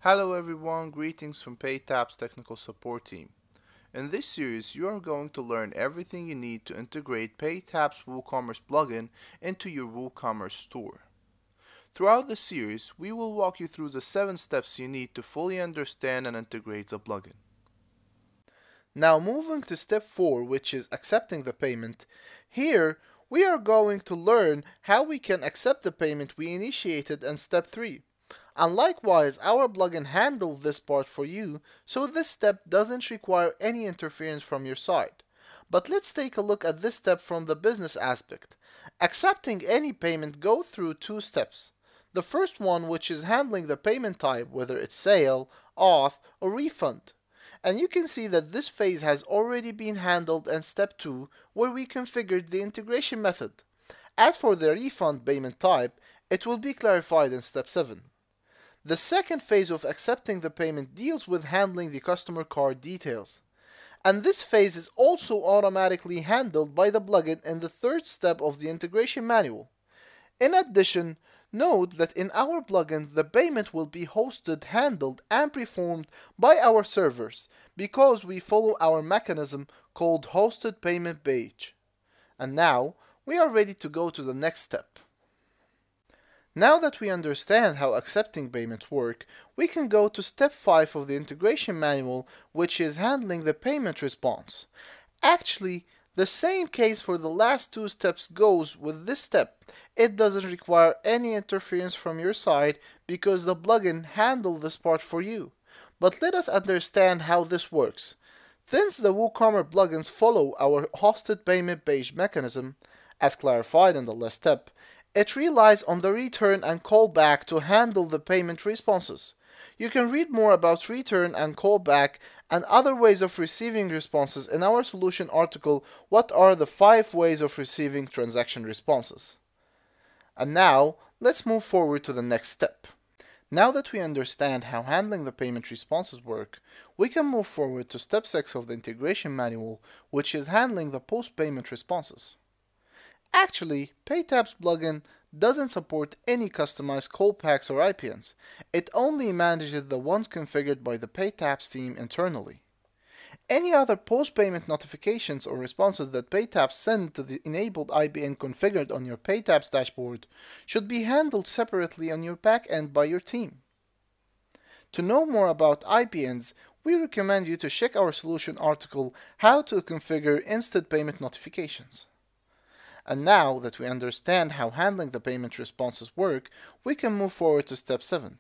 Hello everyone, greetings from PayTabs technical support team. In this series, you are going to learn everything you need to integrate PayTabs WooCommerce plugin into your WooCommerce store. Throughout the series, we will walk you through the 7 steps you need to fully understand and integrate the plugin. Now moving to step 4, which is accepting the payment. Here, we are going to learn how we can accept the payment we initiated in step 3. And likewise, our plugin handles this part for you, so this step doesn't require any interference from your side. But let's take a look at this step from the business aspect. Accepting any payment goes through 2 steps. The first one, which is handling the payment type, whether it's sale, auth, or refund. And you can see that this phase has already been handled in step 2, where we configured the integration method. As for the refund payment type, it will be clarified in step 7. The second phase of accepting the payment deals with handling the customer card details. And this phase is also automatically handled by the plugin in the third step of the integration manual. In addition, note that in our plugin, the payment will be hosted, handled, and performed by our servers because we follow our mechanism called hosted payment page. And now, we are ready to go to the next step. Now that we understand how accepting payments work, we can go to step 5 of the integration manual, which is handling the payment response. Actually, the same case for the last 2 steps goes with this step. It doesn't require any interference from your side because the plugin handles this part for you. But let us understand how this works. Since the WooCommerce plugins follow our hosted payment page mechanism, as clarified in the last step, it relies on the return and callback to handle the payment responses. You can read more about return and callback and other ways of receiving responses in our solution article, What are the 5 ways of receiving transaction responses? And now, let's move forward to the next step. Now that we understand how handling the payment responses work, we can move forward to step 6 of the integration manual, which is handling the post-payment responses. Actually, PayTabs plugin doesn't support any customized callbacks or IPNs. It only manages the ones configured by the PayTabs team internally. Any other post-payment notifications or responses that PayTabs send to the enabled IPN configured on your PayTabs dashboard should be handled separately on your backend by your team. To know more about IPNs, we recommend you to check our solution article, How to Configure Instant Payment Notifications. And now that we understand how handling the payment responses work, we can move forward to step 7.